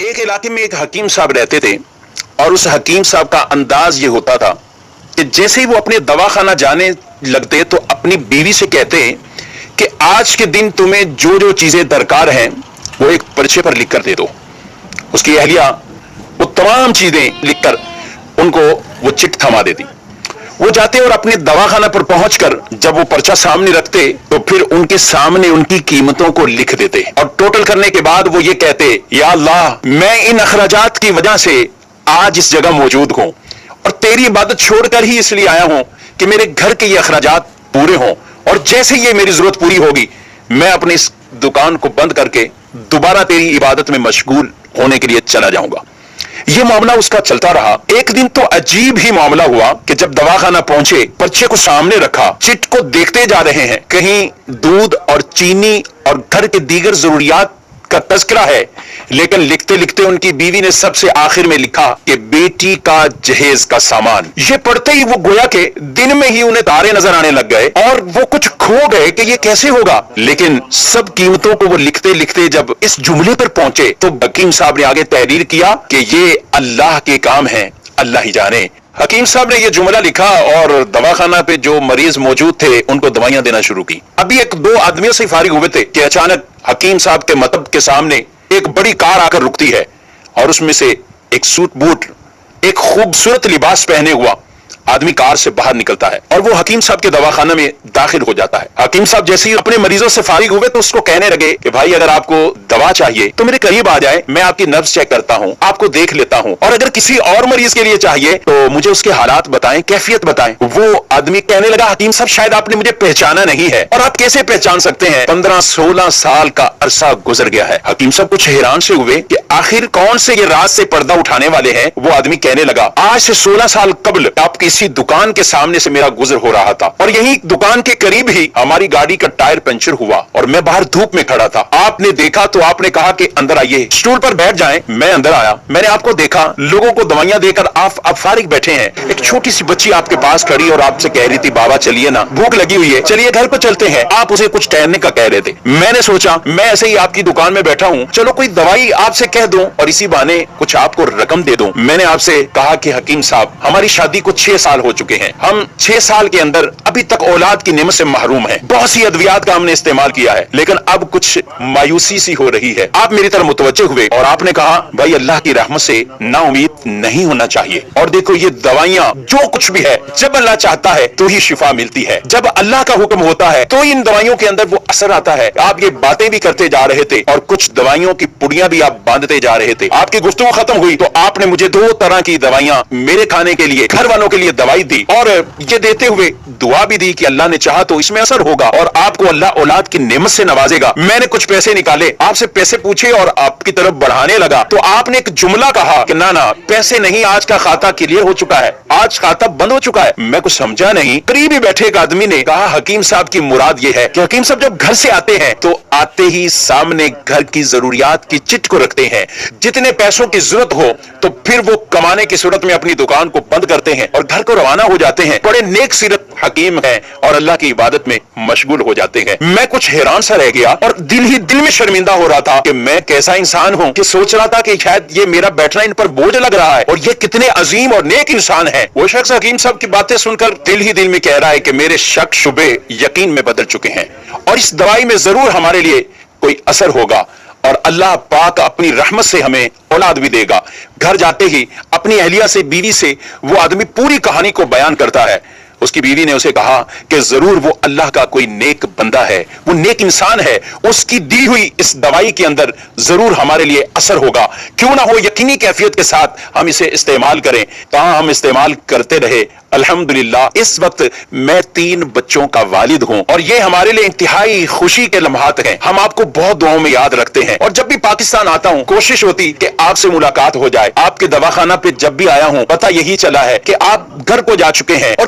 ایک علاقے میں ایک حکیم صاحب رہتے تھے اور اس حکیم صاحب کا انداز یہ ہوتا تھا کہ جیسے ہی وہ اپنے دواخانہ جانے لگتے تو اپنی بیوی سے کہتے کہ آج کے دن تمہیں جو جو چیزیں درکار ہیں وہ ایک پرچے پر لکھ کر دے دو. اس کی اہلیہ وہ تمام چیزیں لکھ کر ان کو وہ چٹ تھما دیتی. وہ جاتے اور اپنے دواخانہ پر پہنچ کر جب وہ پرچہ سامنے رکھتے تو پھر ان کے سامنے ان کی قیمتوں کو لکھ دیتے اور ٹوٹل کرنے کے بعد وہ یہ کہتے یا اللہ میں ان اخراجات کی وجہ سے آج اس جگہ موجود ہوں اور تیری عبادت چھوڑ کر ہی اس لیے آیا ہوں کہ میرے گھر کے یہ اخراجات پورے ہوں اور جیسے یہ میری ضرورت پوری ہوگی میں اپنی اس دکان کو بند کر کے دوبارہ تیری عبادت میں مشغول ہونے کے لیے چلا جاؤں گا. یہ معاملہ اس کا چلتا رہا. ایک دن تو عجیب ہی معاملہ ہوا کہ جب دواخانہ پہنچے پرچے کو سامنے رکھا, چٹ کو دیکھتے جا رہے ہیں, کہیں دودھ اور چینی اور گھر کے دیگر ضروریات کا تذکرہ ہے, لیکن لکھتے لکھتے ان کی بیوی نے سب سے آخر میں لکھا کہ بیٹی کا جہیز کا سامان. یہ پڑھتے ہی وہ گویا کہ دن میں ہی انہیں تارے نظر آنے لگ گئے اور وہ کچھ کھو گئے کہ یہ کیسے ہوگا. لیکن سب قیمتوں کو وہ لکھتے لکھتے جب اس جملے پر پہنچے تو حکیم صاحب نے آگے تحریر کیا کہ یہ اللہ کے کام ہیں, اللہ ہی جانے. حکیم صاحب نے یہ جملہ لکھا اور دواخانہ پہ جو مریض موجود تھے ان کو دوائیاں دینا شروع کی. ابھی ایک دو آدمیوں سے فارغ ہوئے تھے کہ اچانک حکیم صاحب کے مطب کے سامنے ایک بڑی کار آ کر رکتی ہے اور اس میں سے ایک سوٹ بوٹ ایک خوبصورت لباس پہنے ہوا آدمی کار سے باہر نکلتا ہے اور وہ حکیم صاحب کے دواخانہ میں داخل ہو جاتا ہے. حکیم صاحب جیسے ہی اپنے مریضوں سے فارغ ہوئے تو اس کو کہنے لگے کہ بھائی اگر آپ کو دوا چاہیے تو میرے قریب آ جائے, میں آپ کی نبض چیک کرتا ہوں, آپ کو دیکھ لیتا ہوں, اور اگر کسی اور مریض کے لیے چاہیے تو مجھے اس کے حالات بتائیں, کیفیت بتائیں. وہ آدمی کہنے لگا حکیم صاحب شاید آپ نے مجھے پہچانا نہیں ہے. اور آپ کیسے پہچان سکتے ہیں, 15-16 سال کا عرصہ گزر گیا ہے. حکیم صاحب کچھ حیران سے ہوئے کہ آخر کون سے یہ راز سے پردہ اٹھانے والے ہیں. وہ آدمی کہنے لگا آج سے 16 سال قبل آپ کی اسی دکان کے سامنے سے میرا گزر ہو رہا تھا اور یہی دکان کے قریب ہی ہماری گاڑی کا ٹائر پنچر ہوا اور میں باہر دھوپ میں کھڑا تھا. آپ نے دیکھا تو آپ نے کہا کہ اندر آئیے, اسٹول پر بیٹھ جائیں. میں اندر آیا, میں نے آپ کو دیکھا, لوگوں کو دوائیاں دے کر آپ فارغ بیٹھے ہیں. ایک چھوٹی سی بچی آپ کے پاس کھڑی اور آپ سے کہہ رہی تھی بابا چلیے نا, بھوک لگی ہوئی ہے, چلیے گھر پہ چلتے ہیں. آپ اسے کچھ ٹہلنے کا کہہ رہے تھے. میں نے سوچا میں ایسے ہی آپ کی دکان میں بیٹھا ہوں, چلو کوئی دوائی آپ سے کہہ دوں اور اسی بہانے کچھ آپ کو رقم دے دوں. میں نے آپ سے کہا کہ حکیم صاحب ہماری شادی کو 6 سال ہو چکے ہیں, ہم 6 سال کے اندر ابھی تک اولاد کی نعمت سے محروم ہیں. بہت سی ادویات کا ہم نے استعمال کیا ہے لیکن اب کچھ مایوسی سی ہو رہی ہے. آپ میری طرف متوجہ ہوئے اور آپ نے کہا بھائی اللہ کی رحمت سے نا امید نہیں ہونا چاہیے, اور دیکھو یہ دوائیاں جو کچھ بھی ہے جب اللہ چاہتا ہے تو ہی شفا ملتی ہے, جب اللہ کا حکم ہوتا ہے تو ان دوائیوں کے اندر وہ اثر آتا ہے. آپ یہ باتیں بھی کرتے جا رہے تھے اور کچھ دوائیوں کی پڑیاں بھی آپ باندھتے جا رہے تھے. آپ کی گفتگو ختم ہوئی تو آپ نے مجھے 2 طرح کی دوائیاں میرے کھانے کے لیے, گھر والوں کے لیے دوائی دی اور یہ دیتے ہوئے دعا بھی دی کہ اللہ نے چاہا تو اس میں اثر ہوگا اور آپ کو اللہ اولاد کی نعمت سے نوازے گا. میں نے کچھ پیسے نکالے, آپ سے پیسے پوچھے اور آپ کی طرف بڑھانے لگا تو آپ نے ایک جملہ کہا کہ نہ پیسے نہیں, آج کا کھاتا کلیئر ہو چکا ہے, آج کھاتا بند ہو چکا ہے. میں کچھ سمجھا نہیں. قریب ہی بیٹھے ایک آدمی نے کہا حکیم صاحب کی مراد یہ ہے کہ حکیم صاحب جب گھر سے آتے ہیں تو آتے ہی سامنے گھر کی ضروریات کی چٹ کو رکھتے ہیں, جتنے پیسوں کی ضرورت ہو تو پھر وہ کمانے کی صورت میں اپنی دکان کو بند کرتے ہیں اور گھر کو روانہ ہو جاتے ہیں. بڑے نیک سیرت حکیم ہیں اور اللہ کی عبادت میں مشغول ہو جاتے ہیں. میں کچھ حیران سا رہ گیا اور دل ہی دل میں شرمندہ ہو رہا تھا کہ میں کیسا انسان ہوں کہ سوچ رہا تھا کہ شاید یہ میرا بیٹھنا ان پر بوجھ لگ رہا ہے اور یہ کتنے عظیم اور نیک انسان ہیں. وہ شخص حکیم صاحب کی باتیں سن کر دل ہی دل میں کہہ رہا ہے کہ میرے شک شبے یقین میں بدل چکے ہیں اور اس دوائی میں ضرور ہمارے لیے کوئی اثر ہوگا اور اللہ پاک اپنی رحمت سے ہمیں اولاد بھی دے گا. گھر جاتے ہی اپنی اہلیہ سے, بیوی سے وہ آدمی پوری کہانی کو بیان کرتا ہے. اس کی بیوی نے اسے کہا کہ ضرور وہ اللہ کا کوئی نیک بندہ ہے, وہ نیک انسان ہے, اس کی دی ہوئی اس دوائی کے اندر ضرور ہمارے لیے اثر ہوگا. کیوں نہ ہو یقینی کیفیت کے ساتھ ہم اسے استعمال کریں. کہاں ہم استعمال کرتے رہے. الحمدللہ اس وقت میں 3 بچوں کا والد ہوں اور یہ ہمارے لیے انتہائی خوشی کے لمحات ہیں. ہم آپ کو بہت دعاؤں میں یاد رکھتے ہیں اور جب بھی پاکستان آتا ہوں کوشش ہوتی کہ آپ سے ملاقات ہو جائے. آپ کے دواخانہ پہ جب بھی آیا ہوں پتہ یہی چلا ہے کہ آپ گھر کو جا چکے ہیں اور